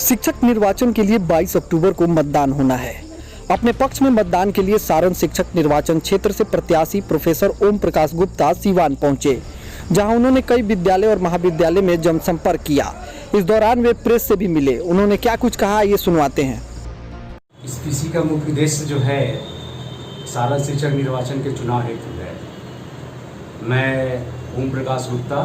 शिक्षक निर्वाचन के लिए 22 अक्टूबर को मतदान होना है। अपने पक्ष में मतदान के लिए सारण शिक्षक निर्वाचन क्षेत्र से प्रत्याशी प्रोफेसर ओम प्रकाश गुप्ता सीवान पहुंचे, जहां उन्होंने कई विद्यालय और महाविद्यालय में जनसंपर्क किया। इस दौरान वे प्रेस से भी मिले। उन्होंने क्या कुछ कहा, ये सुनवाते हैं। इस पीसी का मुख्य उद्देश्य जो है सारण शिक्षक निर्वाचन के चुनाव हेतु है। मैं ओम प्रकाश गुप्ता,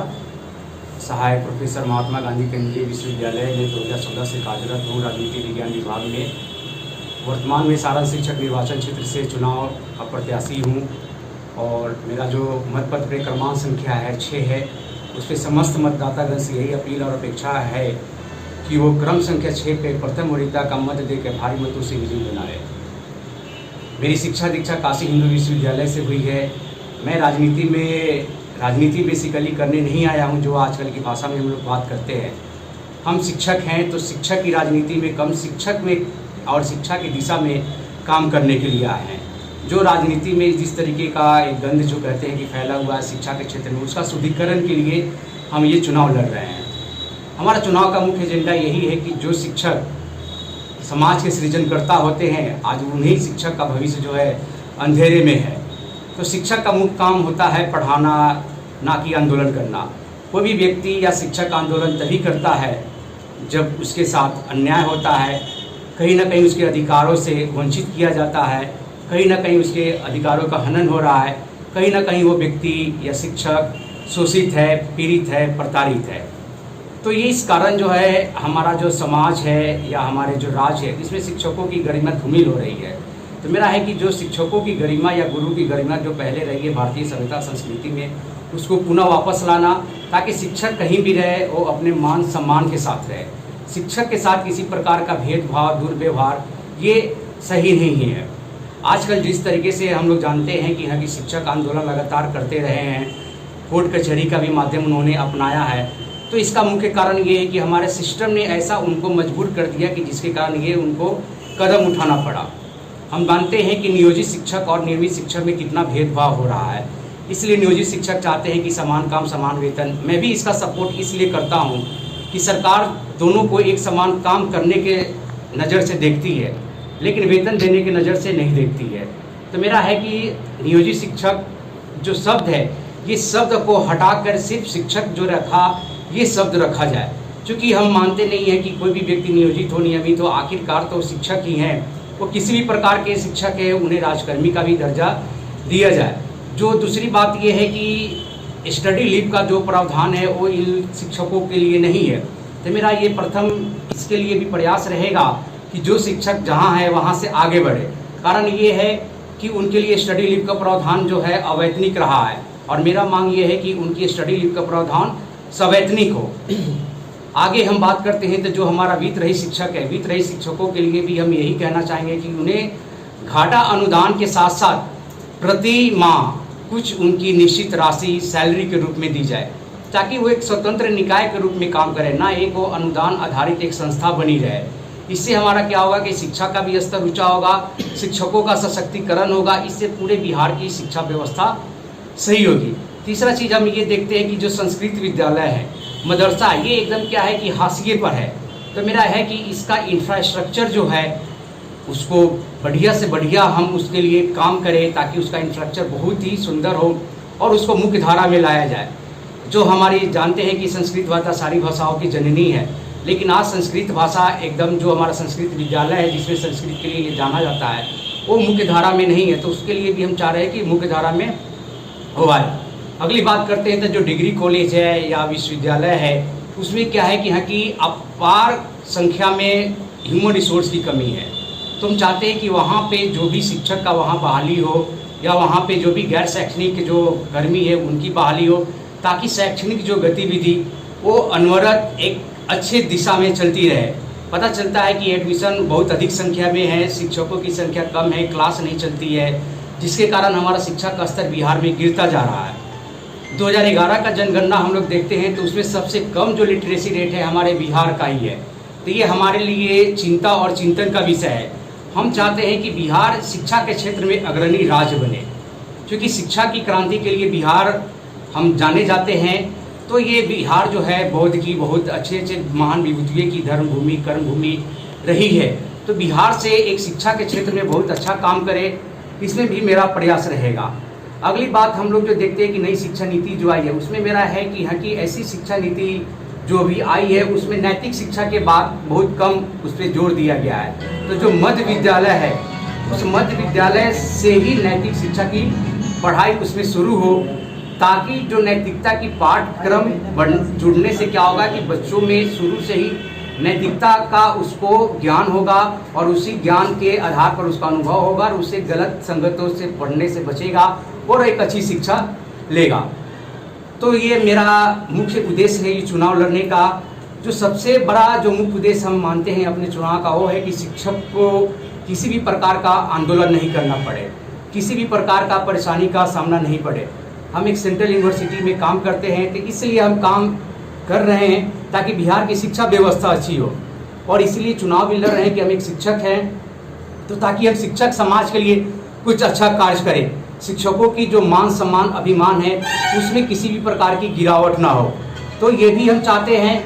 सहायक प्रोफेसर महात्मा गांधी केंद्रीय विश्वविद्यालय में 2014 से कार्यरत हूँ राजनीति विज्ञान विभाग में। वर्तमान में सारण शिक्षक निर्वाचन क्षेत्र से चुनाव का प्रत्याशी हूँ और मेरा जो मतपत्र क्रमांक संख्या है 6 है। उस पर समस्त मतदातागण से यही अपील और अपेक्षा है कि वो क्रम संख्या 6 पे प्रथम वरीयता का मत देकर भारी मतों से विजयी बनाए। मेरी शिक्षा दीक्षा काशी हिंदू विश्वविद्यालय से हुई है। मैं राजनीति बेसिकली करने नहीं आया हूं, जो आजकल की भाषा में हम लोग बात करते हैं। हम शिक्षक हैं तो शिक्षक की राजनीति में कम, शिक्षक में और शिक्षा की दिशा में काम करने के लिए आए हैं। जो राजनीति में जिस तरीके का एक गंध जो कहते हैं कि फैला हुआ है शिक्षा के क्षेत्र में, उसका शुद्धिकरण के लिए हम ये चुनाव लड़ रहे हैं। हमारा चुनाव का मुख्य एजेंडा यही है कि जो शिक्षक समाज के सृजनकर्ता होते हैं, आज उन्हीं शिक्षक का भविष्य जो है अंधेरे में है। तो शिक्षक का मुख्य काम होता है पढ़ाना, ना कि आंदोलन करना। कोई भी व्यक्ति या शिक्षक आंदोलन तभी करता है जब उसके साथ अन्याय होता है, कहीं ना कहीं उसके अधिकारों से वंचित किया जाता है, कहीं ना कहीं उसके अधिकारों का हनन हो रहा है, कहीं ना कहीं वो व्यक्ति या शिक्षक शोषित है, पीड़ित है, प्रताड़ित है। तो ये इस कारण जो है हमारा जो समाज है या हमारे जो राज्य है, इसमें शिक्षकों की गरिमा धूमिल हो रही है। तो मेरा है कि जो शिक्षकों की गरिमा या गुरु की गरिमा जो पहले रही है भारतीय सभ्यता संस्कृति में, उसको पुनः वापस लाना, ताकि शिक्षक कहीं भी रहे वो अपने मान सम्मान के साथ रहे। शिक्षक के साथ किसी प्रकार का भेदभाव, दुर्व्यवहार ये सही नहीं है। आजकल जिस तरीके से हम लोग जानते हैं कि यहाँ की शिक्षक आंदोलन लगातार करते रहे हैं, कोर्ट कचहरी का भी माध्यम उन्होंने अपनाया है, तो इसका मुख्य कारण ये है कि हमारे सिस्टम ने ऐसा उनको मजबूर कर दिया कि जिसके कारण ये उनको कदम उठाना पड़ा। हम मानते हैं कि नियोजित शिक्षक और नियमित शिक्षक में कितना भेदभाव हो रहा है, इसलिए नियोजित शिक्षक चाहते हैं कि समान काम समान वेतन। मैं भी इसका सपोर्ट इसलिए करता हूं कि सरकार दोनों को एक समान काम करने के नज़र से देखती है, लेकिन वेतन देने के नज़र से नहीं देखती है। तो मेरा है कि नियोजित शिक्षक जो शब्द है, ये शब्द को हटाकर सिर्फ शिक्षक जो रखा, ये शब्द रखा जाए। क्योंकि हम मानते नहीं हैं कि कोई भी व्यक्ति नियोजित हो, नियमित हो, आखिरकार तो शिक्षक ही हैं। वो किसी भी प्रकार के शिक्षक है, उन्हें राजकर्मी का भी दर्जा दिया जाए। जो दूसरी बात ये है कि स्टडी लीव का जो प्रावधान है वो इन शिक्षकों के लिए नहीं है। तो मेरा ये प्रथम इसके लिए भी प्रयास रहेगा कि जो शिक्षक जहाँ है वहाँ से आगे बढ़े। कारण ये है कि उनके लिए स्टडी लीव का प्रावधान जो है अवैतनिक रहा है, और मेरा मांग ये है कि उनकी स्टडी लीव का प्रावधान सवैतनिक हो। आगे हम बात करते हैं तो जो हमारा वित्त रहित शिक्षक है, वित्त रहित शिक्षकों के लिए भी हम यही कहना चाहेंगे कि उन्हें घाटा अनुदान के साथ साथ प्रति माह कुछ उनकी निश्चित राशि सैलरी के रूप में दी जाए, ताकि वो एक स्वतंत्र निकाय के रूप में काम करे, ना एक वो अनुदान आधारित एक संस्था बनी रहे। इससे हमारा क्या होगा कि शिक्षा का भी स्तर ऊंचा होगा, शिक्षकों का सशक्तिकरण होगा, इससे पूरे बिहार की शिक्षा व्यवस्था सही होगी। तीसरा चीज़ हम ये देखते हैं कि जो संस्कृत विद्यालय है, मदरसा, ये एकदम क्या है कि हाशिए पर है। तो मेरा है कि इसका इंफ्रास्ट्रक्चर जो है उसको बढ़िया से बढ़िया हम उसके लिए काम करें, ताकि उसका इंफ्रास्ट्रक्चर बहुत ही सुंदर हो और उसको मुख्य धारा में लाया जाए। जो हमारी जानते हैं कि संस्कृत भाषा सारी भाषाओं की जननी है, लेकिन आज संस्कृत भाषा एकदम जो हमारा संस्कृत विद्यालय है जिसमें संस्कृत के लिए ये जाना जाता है, वो मुख्य धारा में नहीं है। तो उसके लिए भी हम चाह रहे हैं कि मुख्य धारा में हो आए। अगली बात करते हैं तो जो डिग्री कॉलेज है या विश्वविद्यालय है, उसमें क्या है कि यहाँ की अपार संख्या में ह्यूमन रिसोर्स की कमी है। तो हम चाहते हैं कि वहाँ पे जो भी शिक्षक का वहाँ बहाली हो, या वहाँ पे जो भी गैर शैक्षणिक जो कर्मी है उनकी बहाली हो, ताकि शैक्षणिक जो गतिविधि वो अनवरत एक अच्छे दिशा में चलती रहे। पता चलता है कि एडमिशन बहुत अधिक संख्या में है, शिक्षकों की संख्या कम है, क्लास नहीं चलती है, जिसके कारण हमारा शिक्षा का स्तर बिहार में गिरता जा रहा है। 2011 का जनगणना हम लोग देखते हैं तो उसमें सबसे कम जो लिटरेसी रेट है हमारे बिहार का ही है। तो ये हमारे लिए चिंता और चिंतन का विषय है। हम चाहते हैं कि बिहार शिक्षा के क्षेत्र में अग्रणी राज्य बने, क्योंकि शिक्षा की क्रांति के लिए बिहार हम जाने जाते हैं। तो ये बिहार जो है बौद्ध की बहुत अच्छे महान विभूतियों की धर्मभूमि कर्मभूमि रही है। तो बिहार से एक शिक्षा के क्षेत्र में बहुत अच्छा काम करे, इसमें भी मेरा प्रयास रहेगा। अगली बात हम लोग जो देखते हैं कि नई शिक्षा नीति जो आई है उसमें मेरा है कि यहाँ की ऐसी शिक्षा नीति जो भी आई है उसमें नैतिक शिक्षा के बाद बहुत कम उस पर जोर दिया गया है। तो जो मध्य विद्यालय है उस मध्य विद्यालय से ही नैतिक शिक्षा की पढ़ाई उसमें शुरू हो, ताकि जो नैतिकता की पाठ्यक्रम जुड़ने से क्या होगा कि बच्चों में शुरू से ही नैतिकता का उसको ज्ञान होगा और उसी ज्ञान के आधार पर उसका अनुभव होगा और उसे गलत संगतों से पढ़ने से बचेगा और एक अच्छी शिक्षा लेगा। तो ये मेरा मुख्य उद्देश्य है ये चुनाव लड़ने का। जो सबसे बड़ा जो मुख्य उद्देश्य हम मानते हैं अपने चुनाव का वो है कि शिक्षक को किसी भी प्रकार का आंदोलन नहीं करना पड़े, किसी भी प्रकार का परेशानी का सामना नहीं पड़े। हम एक सेंट्रल यूनिवर्सिटी में काम करते हैं तो इसलिए हम काम कर रहे हैं ताकि बिहार की शिक्षा व्यवस्था अच्छी हो, और इसीलिए चुनाव भी लड़ रहे हैं कि हम एक शिक्षक हैं तो ताकि हम शिक्षक समाज के लिए कुछ अच्छा कार्य करें। शिक्षकों की जो मान सम्मान अभिमान है उसमें किसी भी प्रकार की गिरावट ना हो। तो ये भी हम चाहते हैं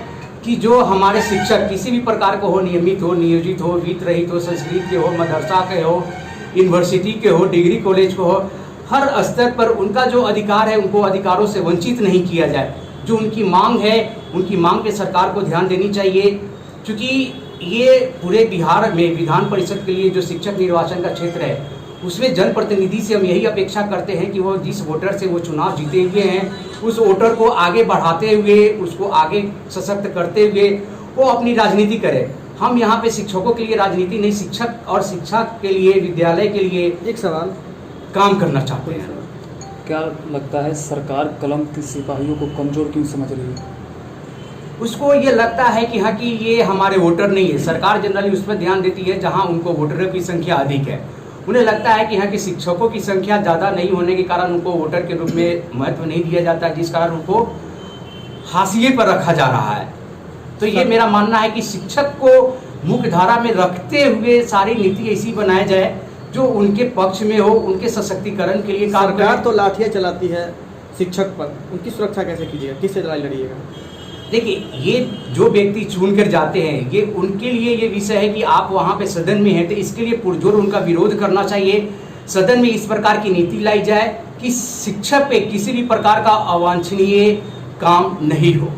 कि जो हमारे शिक्षक किसी भी प्रकार को हो, नियमित हो, नियोजित हो, वित्त रहित हो, संस्कृत के हो, मदरसा के हो, यूनिवर्सिटी के हो, डिग्री कॉलेज को हो, हर स्तर पर उनका जो अधिकार है उनको अधिकारों से वंचित नहीं किया जाए। जो उनकी मांग है उनकी मांग पे सरकार को ध्यान देनी चाहिए, क्योंकि ये पूरे बिहार में विधान परिषद के लिए जो शिक्षक निर्वाचन का क्षेत्र है उसमें जनप्रतिनिधि से हम यही अपेक्षा करते हैं कि वो जिस वोटर से वो चुनाव जीते हुए हैं उस वोटर को आगे बढ़ाते हुए, उसको आगे सशक्त करते हुए वो अपनी राजनीति करे। हम यहाँ पे शिक्षकों के लिए राजनीति नहीं, शिक्षक और शिक्षा के लिए, विद्यालय के लिए एक सवाल काम करना चाहते हैं। क्या लगता है सरकार कलम के सिपाहियों को कमजोर क्यों समझ रही है? उसको ये लगता है कि हाँ कि ये हमारे वोटर नहीं है। सरकार जनरली उस पर ध्यान देती है जहाँ उनको वोटरों की संख्या अधिक है। उन्हें लगता है कि यहाँ की शिक्षकों की संख्या ज़्यादा नहीं होने के कारण उनको वोटर के रूप में महत्व नहीं दिया जाता है, जिस कारण उनको हाशिए पर रखा जा रहा है। तो ये मेरा मानना है कि शिक्षक को मुख्य धारा में रखते हुए सारी नीति ऐसी बनाई जाए जो उनके पक्ष में हो, उनके सशक्तिकरण के लिए कार्य करे। सरकार तो लाठियाँ चलाती है शिक्षक पर, उनकी सुरक्षा कैसे कीजिएगा, किससे लड़ाई लड़िएगा? देखिए, ये जो व्यक्ति चुन कर जाते हैं ये उनके लिए ये विषय है कि आप वहाँ पे सदन में हैं तो इसके लिए पुरजोर उनका विरोध करना चाहिए। सदन में इस प्रकार की नीति लाई जाए कि शिक्षक पे किसी भी प्रकार का अवांछनीय काम नहीं हो।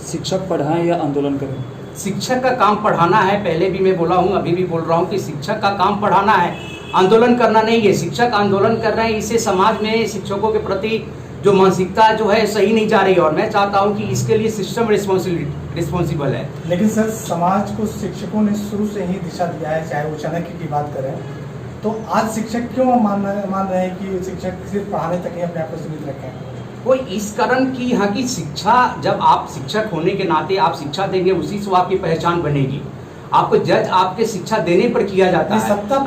शिक्षक पढ़ाएं या आंदोलन करें? शिक्षक का काम पढ़ाना है, पहले भी मैं बोला हूँ, अभी भी बोल रहा हूँ कि शिक्षक का काम पढ़ाना है, आंदोलन करना नहीं है। शिक्षक आंदोलन कर रहे हैं, इससे समाज में शिक्षकों के प्रति जो मानसिकता जो है सही नहीं जा रही है, और मैं चाहता हूँ कि इसके लिए सिस्टम रिस्पॉन्सिबल है। लेकिन सर, समाज को शिक्षकों ने शुरू से ही दिशा दिया है, चाहे वो चाणक्य की बात करें, तो आज शिक्षक क्यों मान रहे हैं कि शिक्षक सिर्फ पढ़ाने तक ही अपने आप को सीमित रखें? वो इस कारण की यहाँ की शिक्षा, जब आप शिक्षक होने के नाते आप शिक्षा देंगे उसी से आपकी पहचान बनेगी। आपको जज आपके शिक्षा देने पर किया जाता है। सत्ता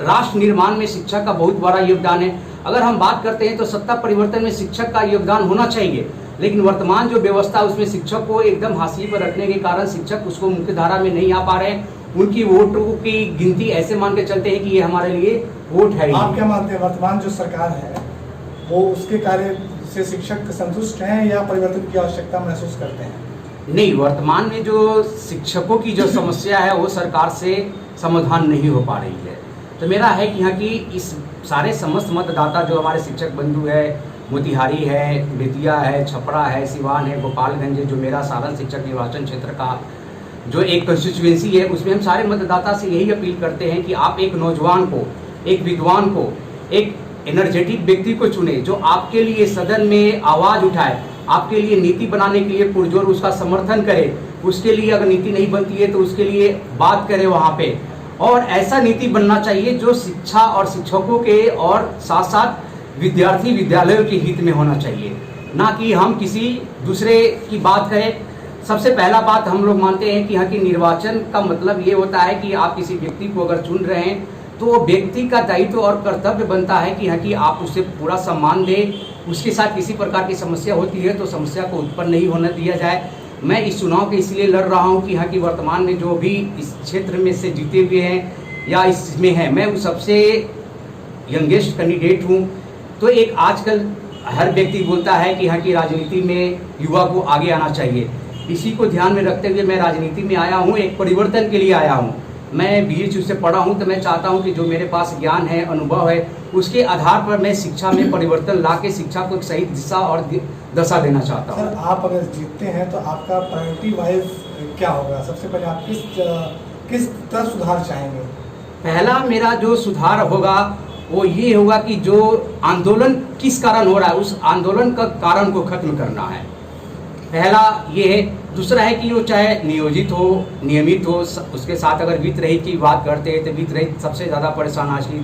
राष्ट्र निर्माण में शिक्षा का बहुत बड़ा योगदान है। अगर हम बात करते हैं तो सत्ता परिवर्तन में शिक्षक का योगदान होना चाहिए, लेकिन वर्तमान जो व्यवस्था उसमें शिक्षक को एकदम हाशिए पर रखने के कारण शिक्षक उसको मुख्य धारा में नहीं आ पा रहे हैं। उनकी वोटों की गिनती ऐसे मान के चलते हैं कि ये हमारे लिए वोट है। आप क्या मानते हैं, वर्तमान जो सरकार है वो उसके कार्य से शिक्षक संतुष्ट हैं या परिवर्तन की आवश्यकता महसूस करते हैं? नहीं, वर्तमान में जो शिक्षकों की जो समस्या है वो सरकार से समाधान नहीं हो पा रही है। तो मेरा है कि यहाँ की इस सारे समस्त मतदाता जो हमारे शिक्षक बंधु है, मोतिहारी है, बेतिया है, छपरा है, सिवान है, गोपालगंज है, जो मेरा सारण शिक्षक निर्वाचन क्षेत्र का जो एक कंस्टिट्यूएंसी है उसमें हम सारे मतदाता से यही अपील करते हैं कि आप एक नौजवान को, एक विद्वान को, एक एनर्जेटिक व्यक्ति को चुने जो आपके लिए सदन में आवाज़ उठाए, आपके लिए नीति बनाने के लिए पुरजोर उसका समर्थन करे। उसके लिए अगर नीति नहीं बनती है तो उसके लिए बात करे वहाँ पे, और ऐसा नीति बनना चाहिए जो शिक्षा और शिक्षकों के और साथ साथ विद्यार्थी विद्यालयों के हित में होना चाहिए, ना कि हम किसी दूसरे की बात करें। सबसे पहला बात हम लोग मानते हैं कि यहाँ की निर्वाचन का मतलब ये होता है कि आप किसी व्यक्ति को अगर चुन रहे हैं तो वो व्यक्ति का दायित्व और कर्तव्य बनता है कि यहाँ की आप उसे पूरा सम्मान दें, उसके साथ किसी प्रकार की समस्या होती है तो समस्या को उत्पन्न नहीं होने दिया जाए। मैं इस चुनाव के इसलिए लड़ रहा हूँ कि यहाँ की वर्तमान में जो भी इस क्षेत्र में से जीते हुए हैं या इसमें है, मैं उन सबसे यंगेस्ट कैंडिडेट हूँ। तो एक आजकल हर व्यक्ति बोलता है कि यहाँ की राजनीति में युवा को आगे आना चाहिए। इसी को ध्यान में रखते हुए मैं राजनीति में आया हूँ, एक परिवर्तन के लिए आया हूँ। मैं BHU से पढ़ा हूँ, तो मैं चाहता हूँ कि जो मेरे पास ज्ञान है, अनुभव है, उसके आधार पर मैं शिक्षा में परिवर्तन ला के शिक्षा को एक सही दिशा और दशा देना चाहता हूँ। सर, आप अगर जीतते हैं तो आपका प्रायोरिटी वाइज क्या होगा? सबसे पहले आप किस तरह सुधार चाहेंगे? पहला मेरा जो सुधार होगा वो ये होगा कि जो आंदोलन किस कारण हो रहा है, उस आंदोलन का कारण को खत्म करना है। पहला ये है। दूसरा है कि वो चाहे नियोजित हो, नियमित हो, उसके साथ अगर वित्त रहित की बात करते हैं तो वित्त रहित सबसे ज़्यादा परेशान आज की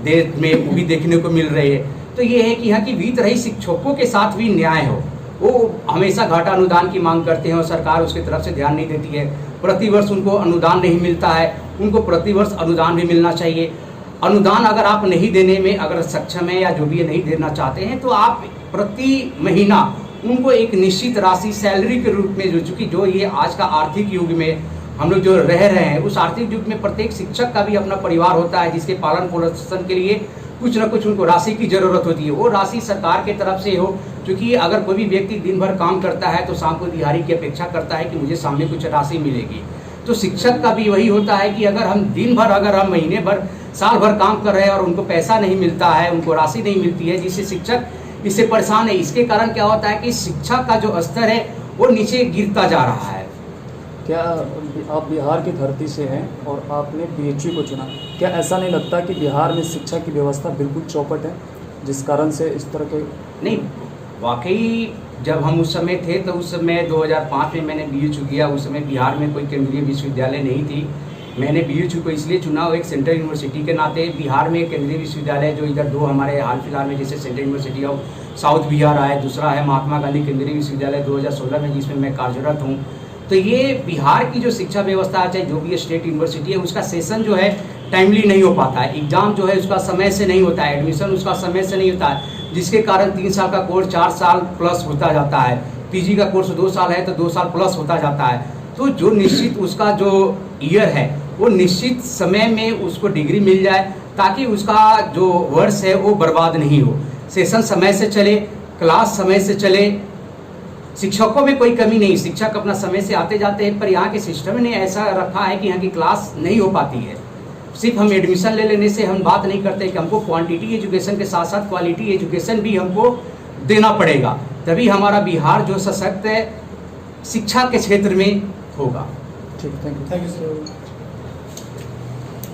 देश में वो भी देखने को मिल रही है। तो ये है कि यहाँ की वित्त रहित शिक्षकों के साथ भी न्याय हो। वो हमेशा घाटा अनुदान की मांग करते हैं और सरकार उसकी तरफ से ध्यान नहीं देती है। प्रतिवर्ष उनको अनुदान नहीं मिलता है, उनको प्रतिवर्ष अनुदान भी मिलना चाहिए। अनुदान अगर आप नहीं देने में अगर सक्षम है या जो भी नहीं देना चाहते हैं तो आप प्रति महीना उनको एक निश्चित राशि सैलरी के रूप में, जो चूँकि जो ये आज का आर्थिक युग में हम लोग जो रह रहे हैं, उस आर्थिक युग में प्रत्येक शिक्षक का भी अपना परिवार होता है जिसके पालन पोषण के लिए कुछ न कुछ उनको राशि की ज़रूरत होती है। वो राशि सरकार के तरफ से हो, क्योंकि अगर कोई भी व्यक्ति दिन भर काम करता है तो शाम को दिहाड़ी की अपेक्षा करता है कि मुझे शाम में कुछ राशि मिलेगी। तो शिक्षक का भी वही होता है कि अगर हम दिन भर, अगर हम महीने भर, साल भर काम कर रहे हैं और उनको पैसा नहीं मिलता है, उनको राशि नहीं मिलती है, जिससे शिक्षक इससे परेशान है। इसके कारण क्या होता है कि शिक्षा का जो स्तर है वो नीचे गिरता जा रहा है। क्या आप बिहार की धरती से हैं और आपने BHU को चुना, क्या ऐसा नहीं लगता कि बिहार में शिक्षा की व्यवस्था बिल्कुल चौपट है, जिस कारण से इस तरह के? नहीं, वाकई जब हम उस समय थे तो उस समय 2005 में मैंने BHU किया। उस समय बिहार में कोई केंद्रीय विश्वविद्यालय नहीं थी। मैंने BHU को इसलिए चुना, वो एक सेंट्रल यूनिवर्सिटी के नाते। बिहार में केंद्रीय विश्वविद्यालय जो इधर दो हमारे हाल फिलहाल में, जैसे central university of south Bihar है, दूसरा है महात्मा गांधी केंद्रीय विश्वविद्यालय 2016 में, जिसमें मैं कार्यरत हूँ। तो ये बिहार की जो शिक्षा व्यवस्था है, चाहे जो भी स्टेट यूनिवर्सिटी है, उसका सेशन जो है टाइमली नहीं हो पाता है। एग्जाम जो है उसका समय से नहीं होता है, एडमिशन उसका समय से नहीं होता है, जिसके कारण 3 साल का कोर्स 4 साल प्लस होता जाता है। PG का कोर्स 2 साल है तो 2 साल प्लस होता जाता है। तो जो निश्चित उसका जो ईयर है वो निश्चित समय में उसको डिग्री मिल जाए, ताकि उसका जो वर्ष है वो बर्बाद नहीं हो। सेशन समय से चले, क्लास समय से चले, शिक्षकों में कोई कमी नहीं, शिक्षक अपना समय से आते जाते हैं। पर यहाँ के सिस्टम ने ऐसा रखा है कि यहाँ की क्लास नहीं हो पाती है। सिर्फ हम एडमिशन ले लेने से हम बात नहीं करते कि हमको क्वांटिटी एजुकेशन के साथ साथ क्वालिटी एजुकेशन भी हमको देना पड़ेगा, तभी हमारा बिहार जो सशक्त है शिक्षा के क्षेत्र में होगा। ठीक, थैंक यू सर।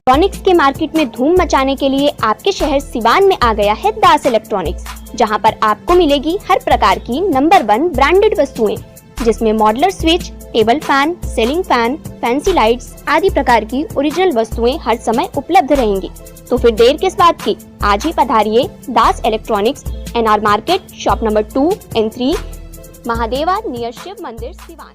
इलेक्ट्रॉनिक्स के मार्केट में धूम मचाने के लिए आपके शहर सिवान में आ गया है दास इलेक्ट्रॉनिक्स, जहां पर आपको मिलेगी हर प्रकार की नंबर 1 ब्रांडेड वस्तुएं, जिसमें modular switch, table fan, ceiling fan, fancy lights आदि प्रकार की ओरिजिनल वस्तुएं हर समय उपलब्ध रहेंगी। तो फिर देर किस बात की, आज ही पधारिए Das electronics, NR market, shop number 2 and 3, Mahadeva near Shiv Mandir, Siwan.